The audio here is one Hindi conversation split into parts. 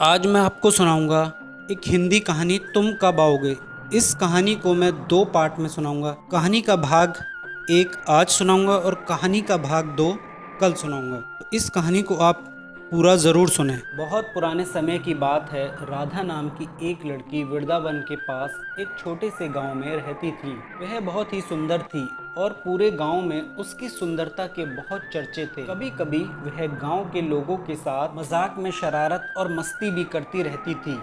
आज मैं आपको सुनाऊंगा एक हिंदी कहानी तुम कब आओगे। इस कहानी को मैं दो पार्ट में सुनाऊंगा। कहानी का भाग एक आज सुनाऊंगा और कहानी का भाग दो कल सुनाऊंगा। तो इस कहानी को आप पूरा ज़रूर सुने। बहुत पुराने समय की बात है। राधा नाम की एक लड़की वृंदावन के पास एक छोटे से गांव में रहती थी। वह बहुत ही सुंदर थी और पूरे गांव में उसकी सुंदरता के बहुत चर्चे थे। कभी कभी वह गांव के लोगों के साथ मजाक में शरारत और मस्ती भी करती रहती थी।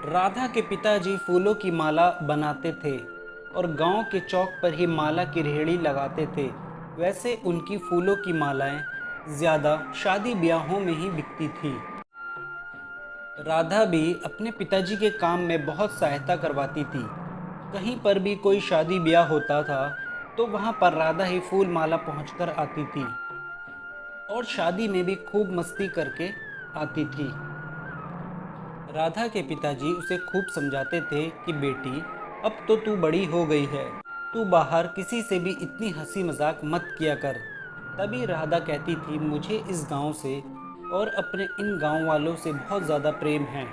राधा के पिताजी फूलों की माला बनाते थे और गांव के चौक पर ही माला की रेहड़ी लगाते थे। वैसे उनकी फूलों की मालाएं ज्यादा शादी ब्याहों में ही बिकती थी। राधा भी अपने पिताजी के काम में बहुत सहायता करवाती थी। कहीं पर भी कोई शादी ब्याह होता था तो वहां पर राधा ही फूल माला पहुंचकर आती थी और शादी में भी खूब मस्ती करके आती थी। राधा के पिताजी उसे खूब समझाते थे कि बेटी, अब तो तू बड़ी हो गई है, तू बाहर किसी से भी इतनी हंसी मजाक मत किया कर। तभी राधा कहती थी, मुझे इस गांव से और अपने इन गांव वालों से बहुत ज़्यादा प्रेम है,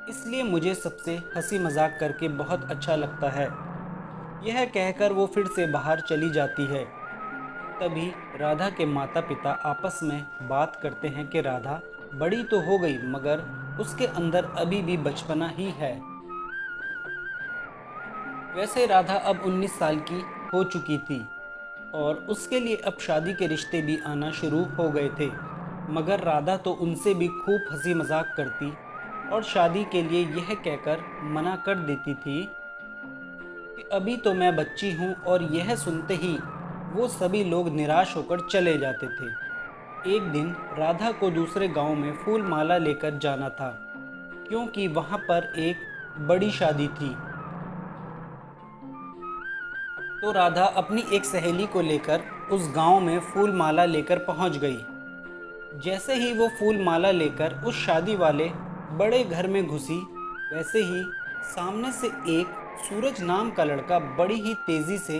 इसलिए मुझे सबसे हंसी मजाक करके बहुत अच्छा लगता है। यह कहकर वो फिर से बाहर चली जाती है। तभी राधा के माता पिता आपस में बात करते हैं कि राधा बड़ी तो हो गई मगर उसके अंदर अभी भी बचपना ही है। वैसे राधा अब 19 साल की हो चुकी थी और उसके लिए अब शादी के रिश्ते भी आना शुरू हो गए थे। मगर राधा तो उनसे भी खूब हंसी मजाक करती और शादी के लिए यह कहकर मना कर देती थी कि अभी तो मैं बच्ची हूँ, और यह सुनते ही वो सभी लोग निराश होकर चले जाते थे। एक दिन राधा को दूसरे गांव में फूल माला लेकर जाना था, क्योंकि वहां पर एक बड़ी शादी थी। तो राधा अपनी एक सहेली को लेकर उस गांव में फूल माला लेकर पहुंच गई। जैसे ही वो फूल माला लेकर उस शादी वाले बड़े घर में घुसी, वैसे ही सामने से एक सूरज नाम का लड़का बड़ी ही तेजी से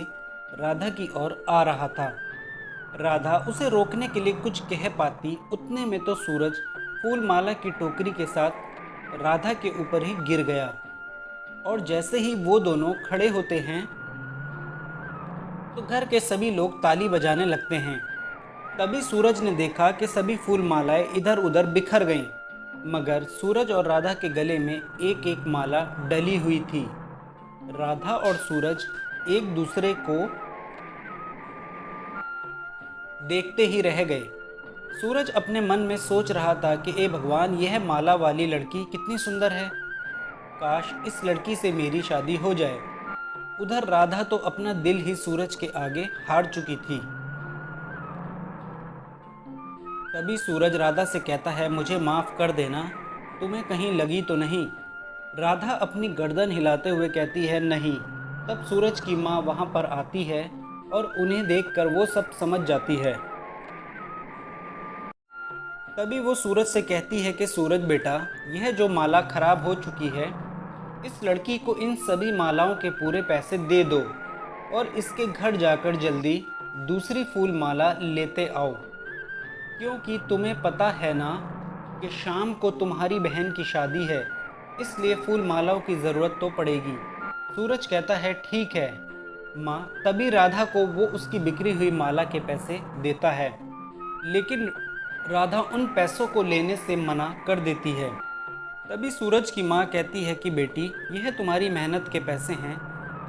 राधा की ओर आ रहा था। राधा उसे रोकने के लिए कुछ कह पाती, उतने में तो सूरज फूल माला की टोकरी के साथ राधा के ऊपर ही गिर गया। और जैसे ही वो दोनों खड़े होते हैं तो घर के सभी लोग ताली बजाने लगते हैं। तभी सूरज ने देखा कि सभी फूल मालाएं इधर उधर बिखर गईं, मगर सूरज और राधा के गले में एक एक माला डली हुई थी। राधा और सूरज एक दूसरे को देखते ही रह गए। सूरज अपने मन में सोच रहा था कि ए भगवान, यह माला वाली लड़की कितनी सुंदर है, काश इस लड़की से मेरी शादी हो जाए। उधर राधा तो अपना दिल ही सूरज के आगे हार चुकी थी। तभी सूरज राधा से कहता है, मुझे माफ़ कर देना, तुम्हें कहीं लगी तो नहीं। राधा अपनी गर्दन हिलाते हुए कहती है, नहीं। तब सूरज की माँ वहाँ पर आती है और उन्हें देखकर वो सब समझ जाती है। तभी वो सूरज से कहती है कि सूरज बेटा, यह जो माला खराब हो चुकी है, इस लड़की को इन सभी मालाओं के पूरे पैसे दे दो और इसके घर जाकर जल्दी दूसरी फूल माला लेते आओ, क्योंकि तुम्हें पता है ना कि शाम को तुम्हारी बहन की शादी है, इसलिए फूल मालाओं की ज़रूरत तो पड़ेगी। सूरज कहता है, ठीक है माँ। तभी राधा को वो उसकी बिक्री हुई माला के पैसे देता है, लेकिन राधा उन पैसों को लेने से मना कर देती है। तभी सूरज की माँ कहती है कि बेटी, यह तुम्हारी मेहनत के पैसे हैं,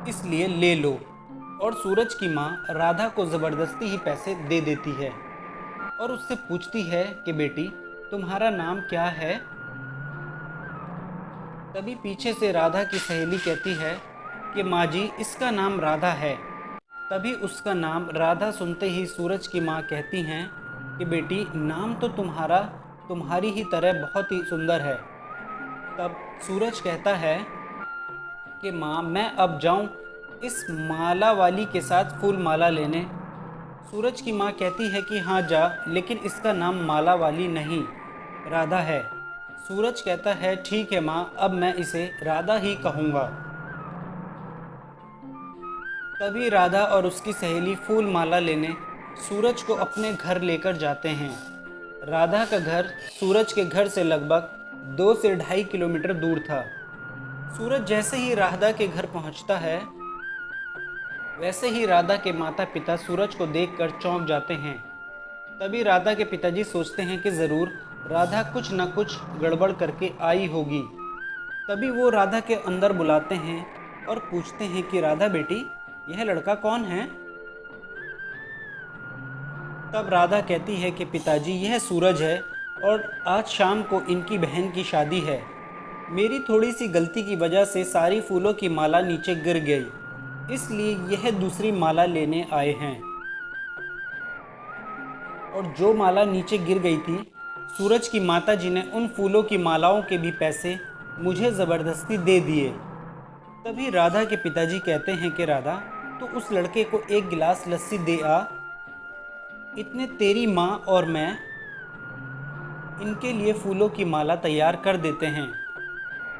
इसलिए ले लो। और सूरज की माँ राधा को ज़बरदस्ती ही पैसे दे देती है और उससे पूछती है कि बेटी, तुम्हारा नाम क्या है। तभी पीछे से राधा की सहेली कहती है कि माँ जी, इसका नाम राधा है। तभी उसका नाम राधा सुनते ही सूरज की माँ कहती हैं कि बेटी, नाम तो तुम्हारा तुम्हारी ही तरह बहुत ही सुंदर है। तब सूरज कहता है कि माँ, मैं अब जाऊँ इस माला वाली के साथ फूल माला लेने। सूरज की माँ कहती है कि हाँ जा, लेकिन इसका नाम माला वाली नहीं, राधा है। सूरज कहता है, ठीक है माँ, अब मैं इसे राधा ही कहूँगा। तभी राधा और उसकी सहेली फूल माला लेने सूरज को अपने घर लेकर जाते हैं। राधा का घर सूरज के घर से लगभग 2 से 2.5 किलोमीटर दूर था। सूरज जैसे ही राधा के घर पहुंचता है, वैसे ही राधा के माता पिता सूरज को देखकर चौंक जाते हैं। तभी राधा के पिताजी सोचते हैं कि ज़रूर राधा कुछ न कुछ गड़बड़ करके आई होगी। तभी वो राधा के अंदर बुलाते हैं और पूछते हैं कि राधा बेटी, यह लड़का कौन है? तब राधा कहती है कि पिताजी, यह सूरज है और आज शाम को इनकी बहन की शादी है। मेरी थोड़ी सी गलती की वजह से सारी फूलों की माला नीचे गिर गई, इसलिए यह दूसरी माला लेने आए हैं। और जो माला नीचे गिर गई थी, सूरज की माता जी ने उन फूलों की मालाओं के भी पैसे मुझे ज़बरदस्ती दे दिए। तभी राधा के पिताजी कहते हैं कि राधा, तो उस लड़के को एक गिलास लस्सी दे आ। इतने तेरी माँ और मैं इनके लिए फूलों की माला तैयार कर देते हैं।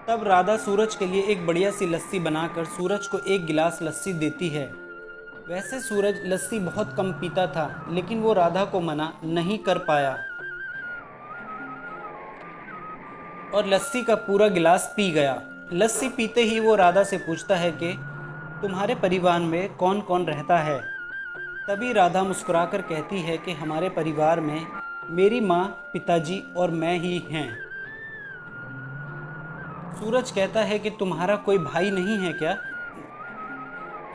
तब राधा सूरज के लिए एक बढ़िया सी लस्सी बनाकर सूरज को एक गिलास लस्सी देती है। वैसे सूरज लस्सी बहुत कम पीता था, लेकिन वो राधा को मना नहीं कर पाया और लस्सी का पूरा गिलास पी गया। लस्सी पीते ही वो राधा से पूछता है कि तुम्हारे परिवार में कौन कौन रहता है? तभी राधा मुस्कुराकर कहती है कि हमारे परिवार में मेरी माँ, पिताजी और मैं ही हैं। सूरज कहता है कि तुम्हारा कोई भाई नहीं है क्या?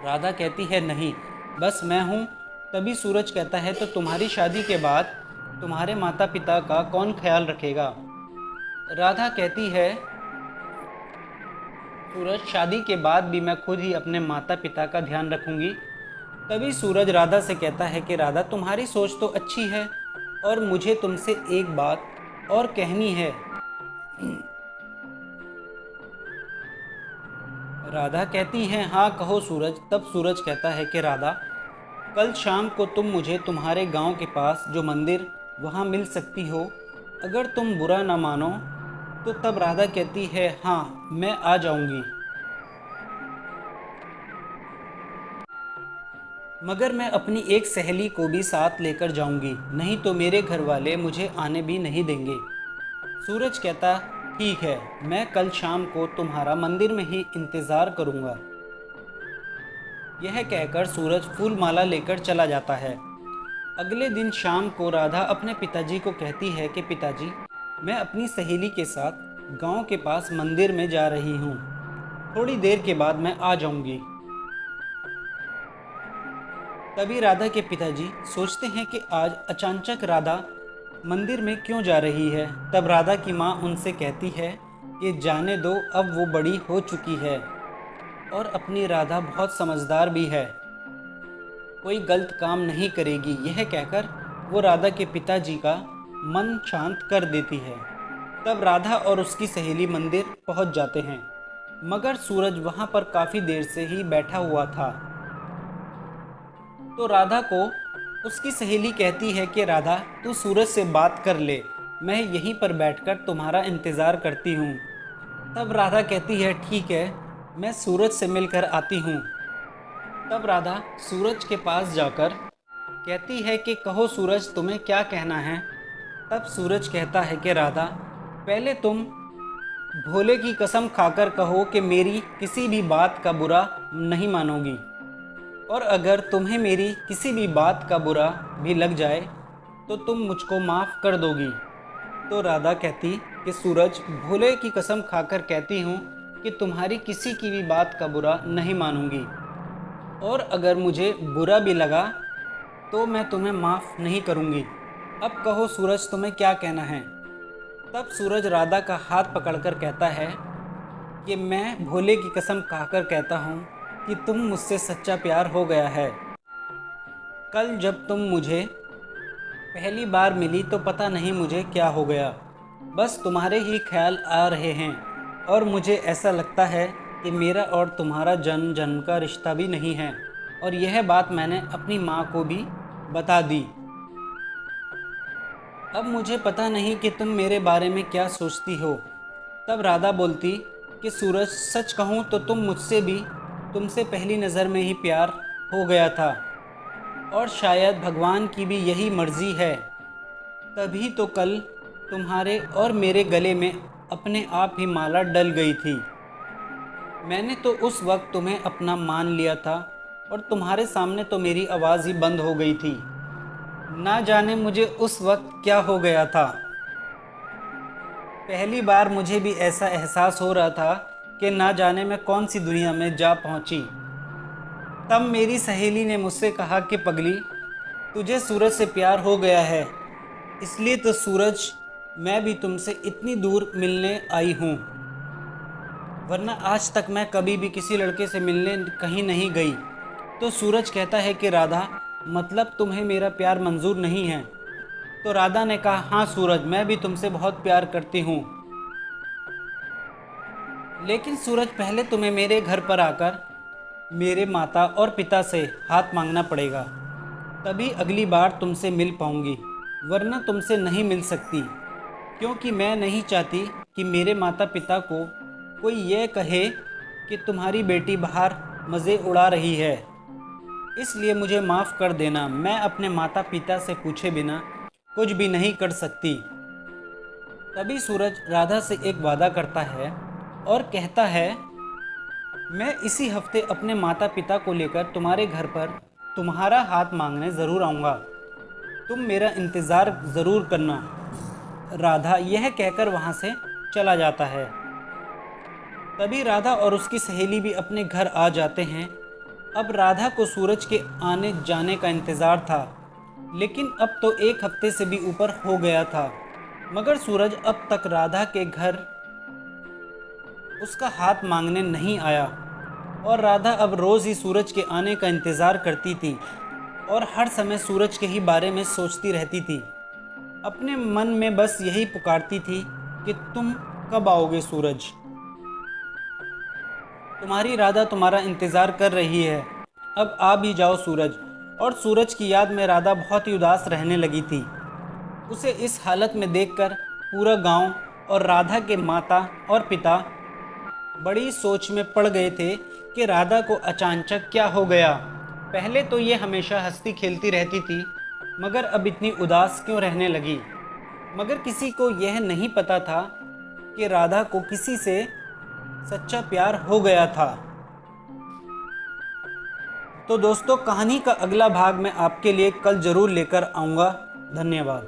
राधा कहती है नहीं, बस मैं हूँ। तभी सूरज कहता है तो तुम्हारी शादी के बाद तुम्हारे माता पिता का कौन ख्याल रखेगा? राधा कहती है, सूरज, शादी के बाद भी मैं खुद ही अपने माता पिता का ध्यान रखूंगी। तभी सूरज राधा से कहता है कि राधा, तुम्हारी सोच तो अच्छी है और मुझे तुमसे एक बात और कहनी है। राधा कहती है, हाँ कहो सूरज। तब सूरज कहता है कि राधा, कल शाम को तुम मुझे तुम्हारे गांव के पास जो मंदिर वहाँ मिल सकती हो, अगर तुम बुरा ना मानो तो। तब राधा कहती है, हाँ मैं आ जाऊंगी, मगर मैं अपनी एक सहेली को भी साथ लेकर जाऊंगी, नहीं तो मेरे घर वाले मुझे आने भी नहीं देंगे। सूरज कहता, ठीक है, मैं कल शाम को तुम्हारा मंदिर में ही इंतज़ार करूंगा। यह कहकर सूरज फूल माला लेकर चला जाता है। अगले दिन शाम को राधा अपने पिताजी को कहती है कि पिताजी, मैं अपनी सहेली के साथ गांव के पास मंदिर में जा रही हूँ, थोड़ी देर के बाद मैं आ जाऊंगी। तभी राधा के पिताजी सोचते हैं कि आज अचानक राधा मंदिर में क्यों जा रही है। तब राधा की माँ उनसे कहती है कि जाने दो, अब वो बड़ी हो चुकी है और अपनी राधा बहुत समझदार भी है, कोई गलत काम नहीं करेगी। यह कहकर वो राधा के पिताजी का मन शांत कर देती है। तब राधा और उसकी सहेली मंदिर पहुंच जाते हैं, मगर सूरज वहां पर काफ़ी देर से ही बैठा हुआ था। तो राधा को उसकी सहेली कहती है कि राधा, तू सूरज से बात कर ले, मैं यहीं पर बैठकर तुम्हारा इंतज़ार करती हूँ। तब राधा कहती है, ठीक है, मैं सूरज से मिलकर आती हूँ। तब राधा सूरज के पास जाकर कहती है कि कहो सूरज, तुम्हें क्या कहना है? तब सूरज कहता है कि राधा, पहले तुम भोले की कसम खाकर कहो कि मेरी किसी भी बात का बुरा नहीं मानोगी, और अगर तुम्हें मेरी किसी भी बात का बुरा भी लग जाए तो तुम मुझको माफ़ कर दोगी। तो राधा कहती कि सूरज, भोले की कसम खाकर कहती हूँ कि तुम्हारी किसी की भी बात का बुरा नहीं मानूंगी, और अगर मुझे बुरा भी लगा तो मैं तुम्हें माफ़ नहीं करूँगी। अब कहो सूरज, तुम्हें क्या कहना है? तब सूरज राधा का हाथ पकड़कर कहता है कि मैं भोले की कसम खाकर कहता हूँ कि तुम मुझसे सच्चा प्यार हो गया है। कल जब तुम मुझे पहली बार मिली तो पता नहीं मुझे क्या हो गया, बस तुम्हारे ही ख्याल आ रहे हैं, और मुझे ऐसा लगता है कि मेरा और तुम्हारा जन्म जन्म का रिश्ता भी नहीं है, और यह बात मैंने अपनी माँ को भी बता दी। अब मुझे पता नहीं कि तुम मेरे बारे में क्या सोचती हो। तब राधा बोलती कि सूरज, सच कहूँ तो तुमसे पहली नज़र में ही प्यार हो गया था, और शायद भगवान की भी यही मर्ज़ी है तभी तो कल तुम्हारे और मेरे गले में अपने आप ही माला डल गई थी। मैंने तो उस वक्त तुम्हें अपना मान लिया था और तुम्हारे सामने तो मेरी आवाज़ ही बंद हो गई थी। ना जाने मुझे उस वक्त क्या हो गया था। पहली बार मुझे भी ऐसा एहसास हो रहा था कि ना जाने मैं कौन सी दुनिया में जा पहुंची। तब मेरी सहेली ने मुझसे कहा कि पगली, तुझे सूरज से प्यार हो गया है, इसलिए तो सूरज मैं भी तुमसे इतनी दूर मिलने आई हूँ, वरना आज तक मैं कभी भी किसी लड़के से मिलने कहीं नहीं गई। तो सूरज कहता है कि राधा, मतलब तुम्हें मेरा प्यार मंजूर नहीं है। तो राधा ने कहा, हाँ सूरज, मैं भी तुमसे बहुत प्यार करती हूँ, लेकिन सूरज पहले तुम्हें मेरे घर पर आकर मेरे माता और पिता से हाथ मांगना पड़ेगा, तभी अगली बार तुमसे मिल पाऊंगी, वरना तुमसे नहीं मिल सकती। क्योंकि मैं नहीं चाहती कि मेरे माता पिता को कोई यह कहे कि तुम्हारी बेटी बाहर मज़े उड़ा रही है। इसलिए मुझे माफ़ कर देना, मैं अपने माता पिता से पूछे बिना कुछ भी नहीं कर सकती। तभी सूरज राधा से एक वादा करता है और कहता है, मैं इसी हफ्ते अपने माता पिता को लेकर तुम्हारे घर पर तुम्हारा हाथ मांगने ज़रूर आऊँगा, तुम मेरा इंतज़ार ज़रूर करना। राधा यह कहकर वहाँ से चला जाता है। तभी राधा और उसकी सहेली भी अपने घर आ जाते हैं। अब राधा को सूरज के आने जाने का इंतज़ार था, लेकिन अब तो एक हफ्ते से भी ऊपर हो गया था, मगर सूरज अब तक राधा के घर उसका हाथ मांगने नहीं आया। और राधा अब रोज़ ही सूरज के आने का इंतज़ार करती थी और हर समय सूरज के ही बारे में सोचती रहती थी। अपने मन में बस यही पुकारती थी कि तुम कब आओगे सूरज, तुम्हारी राधा तुम्हारा इंतज़ार कर रही है, अब आ भी जाओ सूरज। और सूरज की याद में राधा बहुत ही उदास रहने लगी थी। उसे इस हालत में देखकर पूरा गांव और राधा के माता और पिता बड़ी सोच में पड़ गए थे कि राधा को अचानक क्या हो गया। पहले तो ये हमेशा हंसती खेलती रहती थी, मगर अब इतनी उदास क्यों रहने लगी। मगर किसी को यह नहीं पता था कि राधा को किसी से सच्चा प्यार हो गया था। तो दोस्तों, कहानी का अगला भाग मैं आपके लिए कल ज़रूर लेकर आऊँगा। धन्यवाद।